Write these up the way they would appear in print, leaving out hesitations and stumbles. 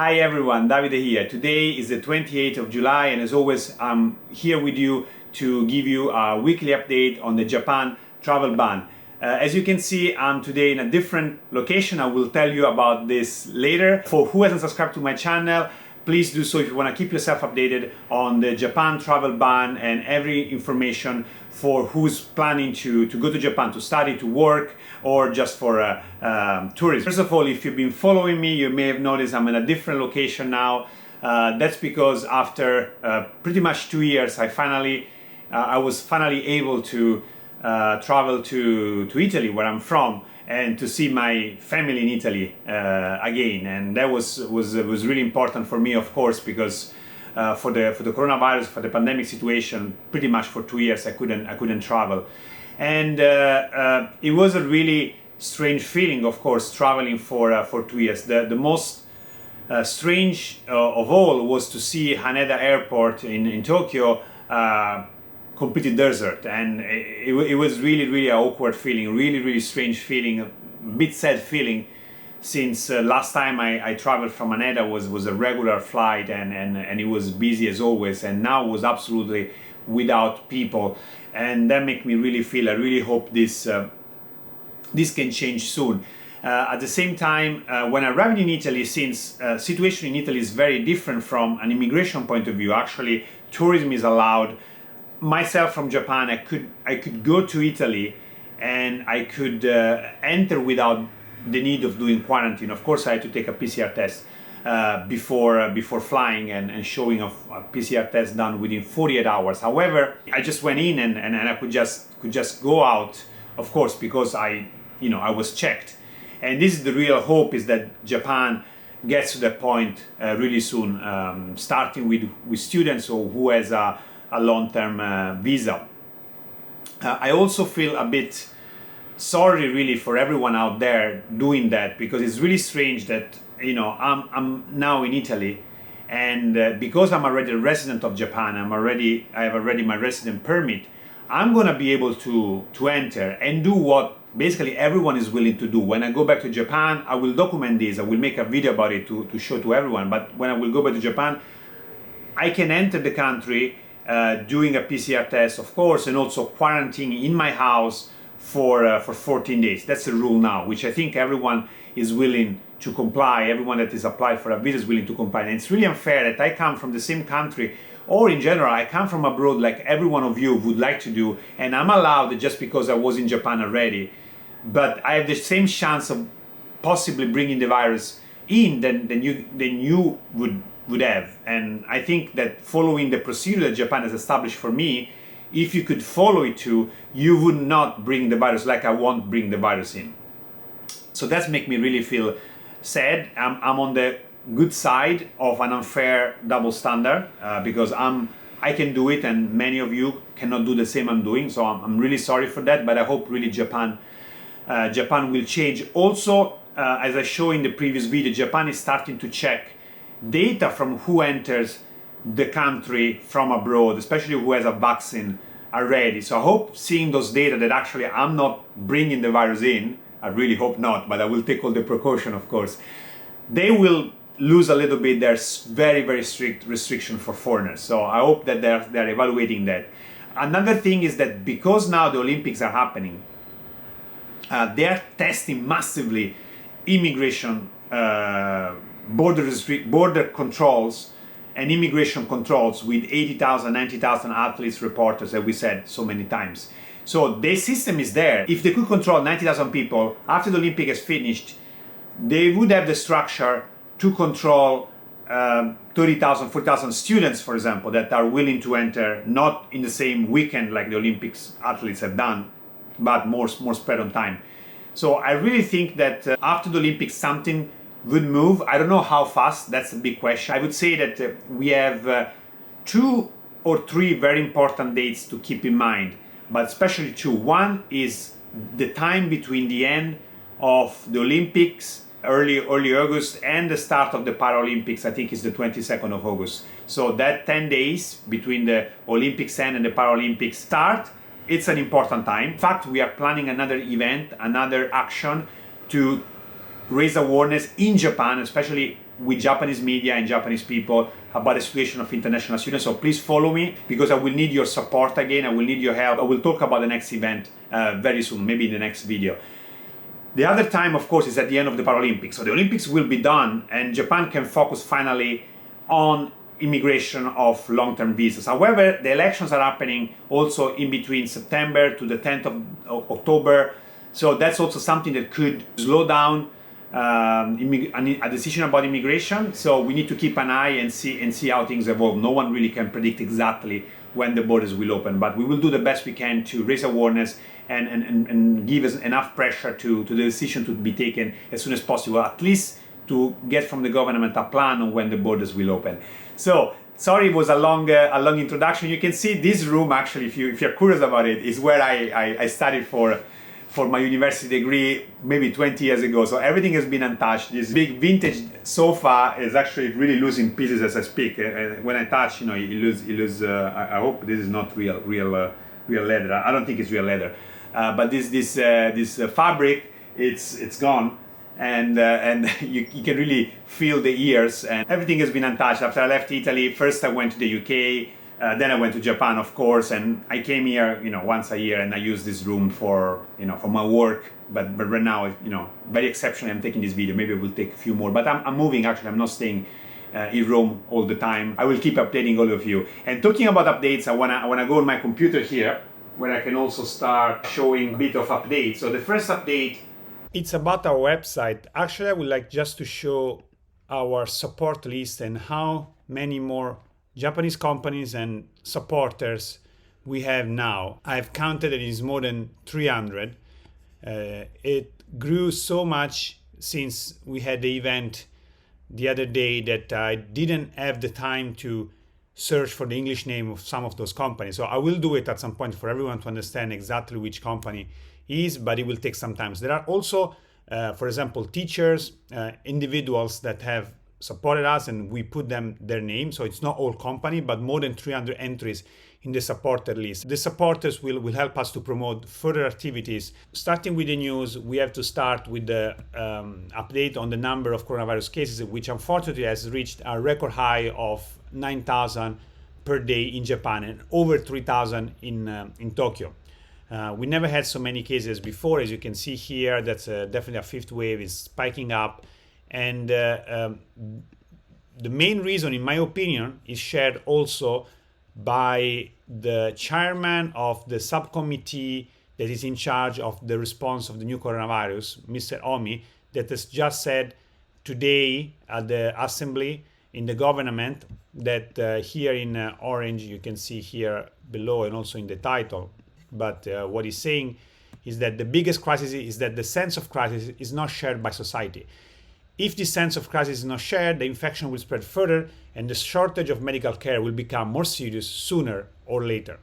Hi everyone, Davide here. Today is the 28th of July and as always I'm here with you to give you a weekly update on the Japan travel ban. As you can see, I'm today in a different location. I will tell you about this later. For who hasn't subscribed to my channel, please do so if you want to keep yourself updated on the Japan travel ban and every information for who's planning to go to Japan to study, to work, or just for tourism. First of all, if you've been following me, you may have noticed I'm in a different location now. That's because after pretty much 2 years, I was finally able to travel to Italy, where I'm from, and to see my family in Italy again. And that was really important for me, of course, because for the coronavirus, for the pandemic situation, pretty much for 2 years I couldn't travel. And it was a really strange feeling, of course, traveling for 2 years. The most strange of all was to see Haneda Airport in Tokyo completely desert, and it was really an awkward feeling, really strange feeling, a bit sad feeling, since last time I traveled from Haneda was a regular flight and it was busy as always, and now was absolutely without people, and that made me really feel I really hope this can change soon. At the same time, when I arrived in Italy, since situation in Italy is very different from an immigration point of view, actually tourism is allowed. Myself from Japan, I could go to Italy and I could enter without the need of doing quarantine. Of course, I had to take a PCR test before flying and showing a PCR test done within 48 hours. However, I just went in and I could just go out, of course, because I was checked. And this is the real hope, is that Japan gets to that point really soon, starting with students or who has a long-term visa. I also feel a bit sorry really for everyone out there doing that, because it's really strange that I'm now in Italy, and because I'm already a resident of Japan, I have already my resident permit, I'm gonna be able to enter and do what basically everyone is willing to do. When I go back to Japan, I will document this, I will make a video about it to show to everyone, but when I will go back to Japan, I can enter the country doing a PCR test, of course, and also quarantining in my house for 14 days. That's the rule now, which I think everyone is willing to comply. Everyone that is applied for a visa is willing to comply. And it's really unfair that I come from the same country, or in general, I come from abroad like every one of you would like to do, and I'm allowed just because I was in Japan already. But I have the same chance of possibly bringing the virus in than you would have. And I think that following the procedure that Japan has established for me, if you could follow it too, you would not bring the virus, like I won't bring the virus in. So that's make me really feel sad. I'm on the good side of an unfair double standard, because I can do it and many of you cannot do the same I'm doing. So I'm really sorry for that, but I hope really Japan will change. Also, as I show in the previous video, Japan is starting to check data from who enters the country from abroad, especially who has a vaccine already. So I hope seeing those data that actually I'm not bringing the virus in, I really hope not, but I will take all the precaution, of course. They will lose a little bit their very strict restriction for foreigners. So I hope that they're evaluating that. Another thing is that because now the Olympics are happening, they're testing massively immigration, border controls and immigration controls with 80,000, 90,000 athletes, reporters, that we said so many times. So the system is there. If they could control 90,000 people after the Olympic is finished, they would have the structure to control 30,000, 40,000 students, for example, that are willing to enter, not in the same weekend like the Olympics athletes have done, but more spread on time. So I really think that after the Olympics something would move. I don't know how fast, that's a big question. I would say that we have 2 or 3 very important dates to keep in mind, but especially 2. One is the time between the end of the Olympics, early August, and the start of the Paralympics. I think is the 22nd of August. So that 10 days between the Olympics end and the Paralympics start, it's an important time. In fact, we are planning another event, another action to raise awareness in Japan, especially with Japanese media and Japanese people about the situation of international students. So please follow me, because I will need your support again. I will need your help. I will talk about the next event very soon, maybe in the next video. The other time, of course, is at the end of the Paralympics. So the Olympics will be done and Japan can focus finally on immigration of long-term visas. However, the elections are happening also in between September to the 10th of October. So that's also something that could slow down a decision about immigration. So we need to keep an eye and see how things evolve. No one really can predict exactly when the borders will open, but we will do the best we can to raise awareness and give us enough pressure to the decision to be taken as soon as possible, at least to get from the government a plan on when the borders will open. So sorry, it was a long introduction. You can see this room, actually, if you're curious about it, is where I studied for my university degree maybe 20 years ago. So everything has been untouched. This big vintage sofa is actually really losing pieces as I speak. When I touch, it lose. I hope this is not real leather. I don't think it's real leather. But this fabric, it's gone. And you can really feel the years, and everything has been untouched. After I left Italy, first I went to the UK, then I went to Japan, of course, and I came here, once a year, and I use this room for my work. But right now, very exceptionally, I'm taking this video. Maybe I will take a few more, but I'm moving. Actually, I'm not staying in Rome all the time. I will keep updating all of you. And talking about updates, I wanna go on my computer here, where I can also start showing a bit of updates. So the first update, it's about our website. Actually, I would like just to show our support list and how many more Japanese companies and supporters we have now. I've counted it is more than 300. It grew so much since we had the event the other day that I didn't have the time to search for the English name of some of those companies. So I will do it at some point for everyone to understand exactly which company is, but it will take some time. There are also, for example, teachers, individuals that have supported us, and we put their name. So it's not all company, but more than 300 entries in the supporter list. The supporters will help us to promote further activities. Starting with the news, we have to start with the update on the number of coronavirus cases, which unfortunately has reached a record high of 9,000 per day in Japan and over 3,000 in Tokyo. We never had so many cases before. As you can see here, that's definitely a fifth wave is spiking up. And the main reason, in my opinion, is shared also by the chairman of the subcommittee that is in charge of the response of the new coronavirus, Mr. Omi, that has just said today at the assembly in the government that here in orange, you can see here below and also in the title. But what he's saying is that the biggest crisis is that the sense of crisis is not shared by society. If this sense of crisis is not shared, the infection will spread further and the shortage of medical care will become more serious sooner or later.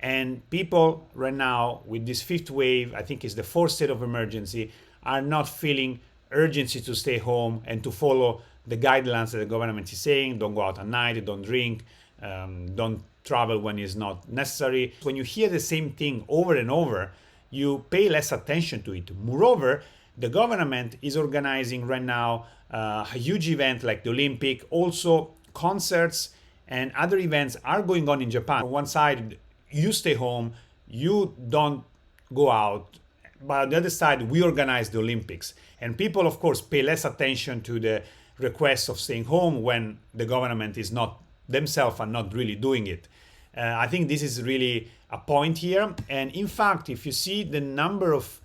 And people right now with this fifth wave, I think is the fourth state of emergency, are not feeling urgency to stay home and to follow the guidelines that the government is saying. Don't go out at night, don't drink, don't travel when it's not necessary. When you hear the same thing over and over, you pay less attention to it. Moreover, the government is organizing right now a huge event like the Olympic. Also, concerts and other events are going on in Japan. On one side, you stay home, you don't go out. But on the other side, we organize the Olympics. And people, of course, pay less attention to the requests of staying home when the government is not, themselves are not really doing it. I think this is really a point here. And in fact, if you see the number of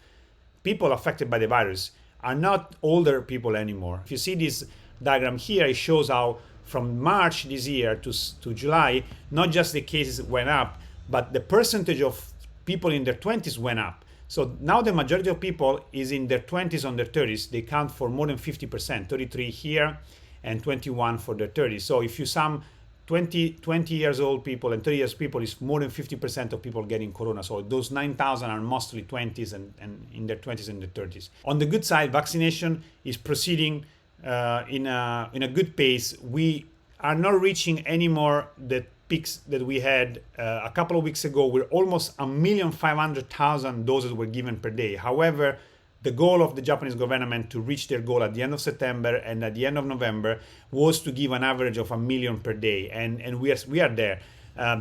people affected by the virus are not older people anymore. If you see this diagram here, it shows how from March this year to July, not just the cases went up, but the percentage of people in their 20s went up. So now the majority of people is in their 20s or their 30s. They count for more than 50%, 33 here and 21 for their 30s. So if you sum 20 years old people and 30 years people, is more than 50% of people getting corona. So those 9,000 are mostly 20s and in their 20s and their 30s. On the good side, vaccination is proceeding in a good pace. We are not reaching anymore the peaks that we had a couple of weeks ago. We're almost 1,500,000 doses were given per day. However, The goal of the Japanese government to reach their goal at the end of September and at the end of November was to give an average of 1 million per day, and we are there.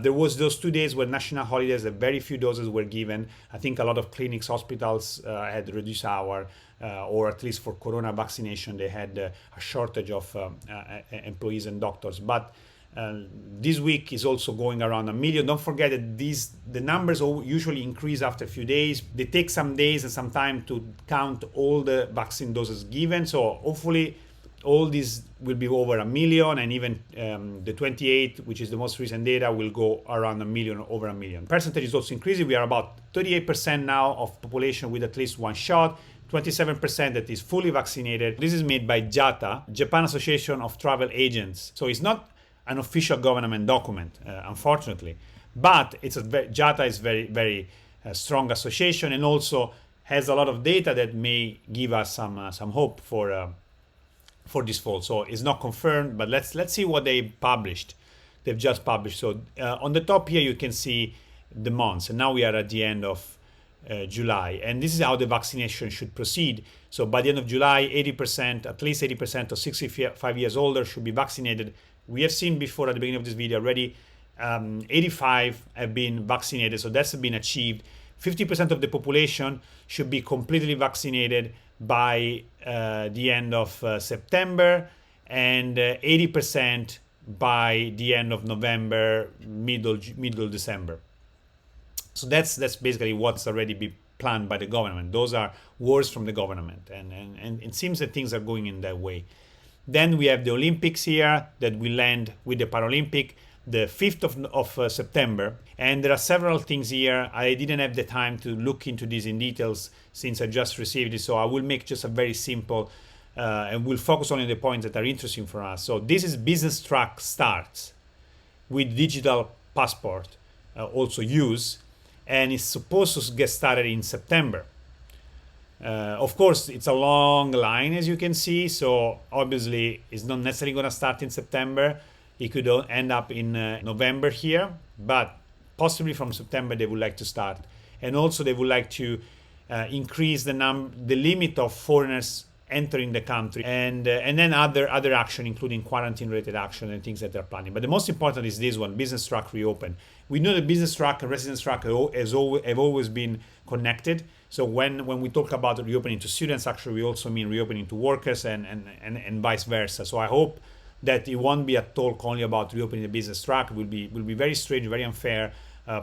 There was those 2 days where national holidays, that very few doses were given. I think a lot of clinics, hospitals had reduced hour, or at least for corona vaccination, they had a shortage of employees and doctors. But this week is also going around 1 million. Don't forget that the numbers usually increase after a few days. They take some days and some time to count all the vaccine doses given. So hopefully all these will be over 1 million, and even the 28, which is the most recent data, will go around 1 million, over 1 million. Percentage is also increasing. We are about 38% now of population with at least one shot, 27% that is fully vaccinated. This is made by JATA, Japan Association of Travel Agents. So it's not an official government document, unfortunately, but JATA is very strong association, and also has a lot of data that may give us some hope for this fall. So it's not confirmed, but let's see what they published. They've just published. So on the top here you can see the months, and now we are at the end of July, and this is how the vaccination should proceed. So by the end of July, 80%, at least 80% of 65 years older should be vaccinated. We have seen before at the beginning of this video already, 85 have been vaccinated, so that's been achieved. 50% of the population should be completely vaccinated by the end of September, and 80% by the end of November, middle December. So that's basically what's already been planned by the government. Those are words from the government, and it seems that things are going in that way. Then we have the Olympics here that will end with the Paralympic the 5th of September. And there are several things here. I didn't have the time to look into these in details since I just received it. So I will make just a very simple, and we'll focus on the points that are interesting for us. So this is business track starts with digital passport also use, and it's supposed to get started in September. Of course, it's a long line, as you can see, so obviously it's not necessarily going to start in September. It could end up in November here, but possibly from September they would like to start. And also they would like to increase the limit of foreigners entering the country, and then other action, including quarantine-related action and things that they're planning. But the most important is this one: business track reopen. We know the business track and residence track have always been connected. So when we talk about reopening to students, actually we also mean reopening to workers, and vice versa. So I hope that it won't be a talk only about reopening the business track. It will be very strange, very unfair.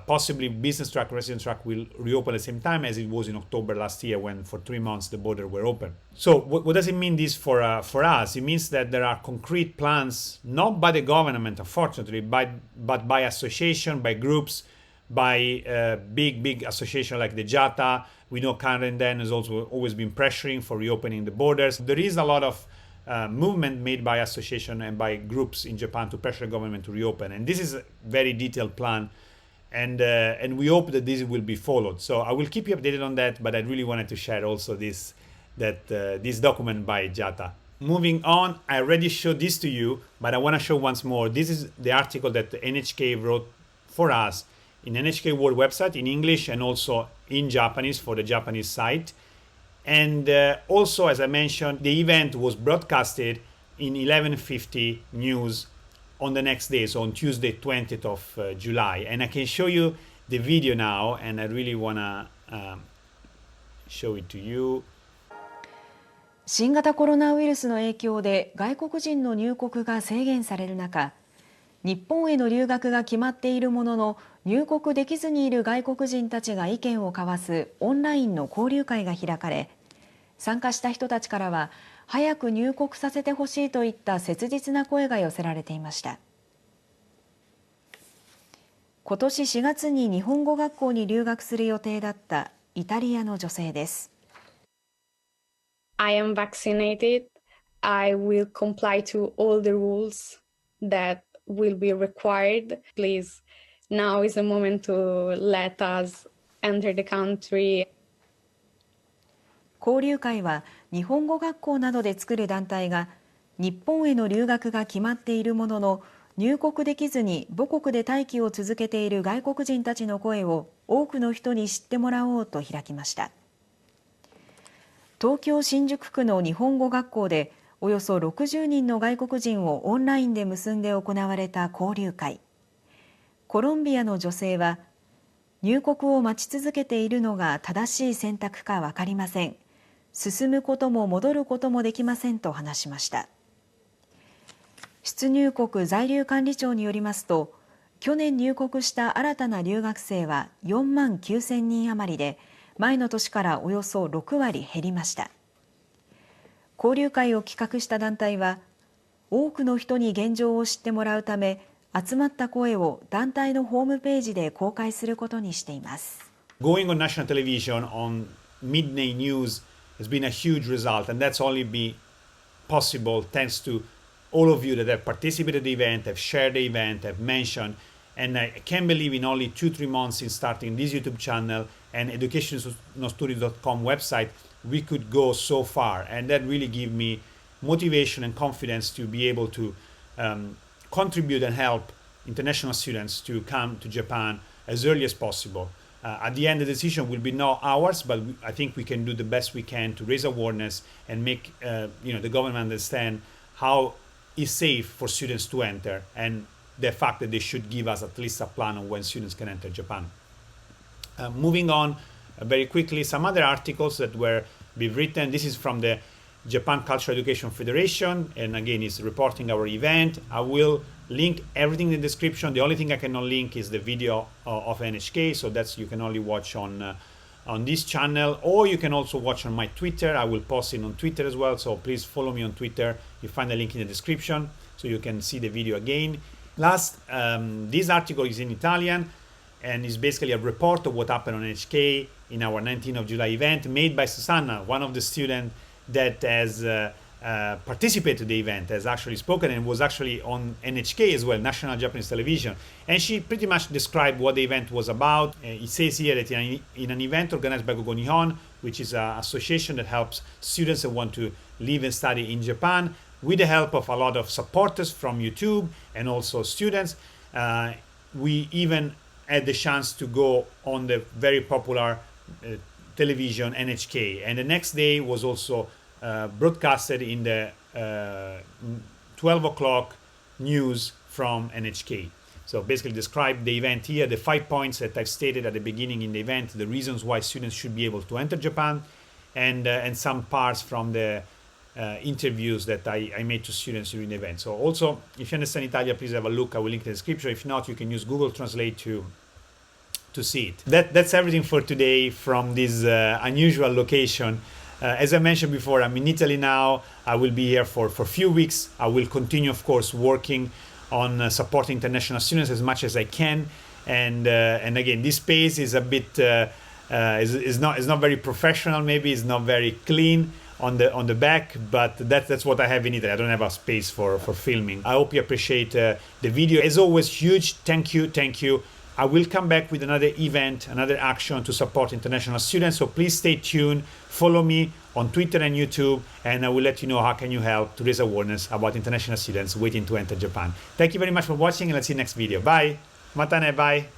Possibly business track, residence track will reopen at the same time as it was in October last year, when for 3 months the border were open. So what does it mean this for us? It means that there are concrete plans, not by the government, unfortunately, but by association, by groups, by big association like the JATA. We know Karen then has also always been pressuring for reopening the borders. There is a lot of movement made by association and by groups in Japan to pressure the government to reopen, and this is a very detailed plan. And we hope that this will be followed. So I will keep you updated on that, but I really wanted to share also this document by JATA. Moving on, I already showed this to you, but I want to show once more. This is the article that the NHK wrote for us in NHK World website in English and also in Japanese for the Japanese site. And also, as I mentioned, the event was broadcasted in 11:50 news on the next day, so on Tuesday 20th of July. And I can show you the video now, and I really want to show it to you. 新型コロナウイルスの影響で外国人の入国が制限される中、日本への留学が決まっているものの入国できずにいる外国人たちが意見を交わすオンラインの交流会が開かれ、参加した人たちからは早く入国させてほしいといった切実な声が寄せられていました。今年4月に日本語学校に留学する予定だったイタリアの女性です。I am vaccinated. I will comply to all the rules that will be required. Please, now is the moment to let us enter the country. 交流会は日本語学校などで作る団体が日本への留学が決まっているものの入国できずに母国で待機を続けている外国人たちの声を多くの人に知ってもらおうと開きました。東京新宿区の日本語学校でおよそ60人の外国人をオンラインで結んで行われた交流会。コロンビアの女性は、入国を待ち続けているのが正しい選択か分かりません。進むことも戻ることもできませんと話しました。出入国在留管理庁によりますと、去年入国した新たな留学生は4万9000人余りで、前の年からおよそ6割減りました。交流会を企画した団体は、多くの人に現状を知ってもらうため、集まった声を団体のホームページで公開することにしています。Going on national television on midday news has been a huge result, and that's only been possible thanks to all of you that have participated in the event, have shared the event, have mentioned, and I can't believe in only 2-3 months since starting this YouTube channel and educationnostudios.com website, we could go so far, and that really gave me motivation and confidence to be able to contribute and help international students to come to Japan as early as possible. At the end, the decision will be not ours, but I think we can do the best we can to raise awareness and make the government understand how it's safe for students to enter, and the fact that they should give us at least a plan on when students can enter Japan. Moving on very quickly, some other articles that were written. This is from the Japan Cultural Education Federation, and again, it's reporting our event. I will link everything in the description. The only thing I cannot link is the video of NHK, so that's you can only watch on this channel, or you can also watch on my Twitter. I will post it on Twitter as well, so please follow me on Twitter. You find the link in the description, so you can see the video again. Last, this article is in Italian, and is basically a report of what happened on NHK in our 19th of July event, made by Susanna, one of the students that has participated in the event, has actually spoken, and was actually on NHK as well, National Japanese Television. And she pretty much described what the event was about. It says here that in an event organized by Gogo Nihon, which is an association that helps students that want to live and study in Japan, with the help of a lot of supporters from YouTube and also students, we even had the chance to go on the very popular television NHK, and the next day was also broadcasted in the 12 o'clock news from NHK. So basically describe the event here, the 5 points that I've stated at the beginning in the event, the reasons why students should be able to enter Japan, and some parts from the interviews that I made to students during the event. So also, if you understand Italian, please have a look. I will link in the description. If not, you can use Google Translate to see it. That's everything for today from this unusual location. As I mentioned before, I'm in Italy now. I will be here for a few weeks. I will continue, of course, working on supporting international students as much as I can. And again, this space is a bit is not very professional. Maybe it's not very clean on the back, but that's what I have in Italy. I don't have a space for filming. I hope you appreciate the video. As always, huge thank you. I will come back with another event, another action to support international students. So please stay tuned, follow me on Twitter and YouTube, and I will let you know how can you help to raise awareness about international students waiting to enter Japan. Thank you very much for watching, and let's see you next video. Bye. Matane, bye.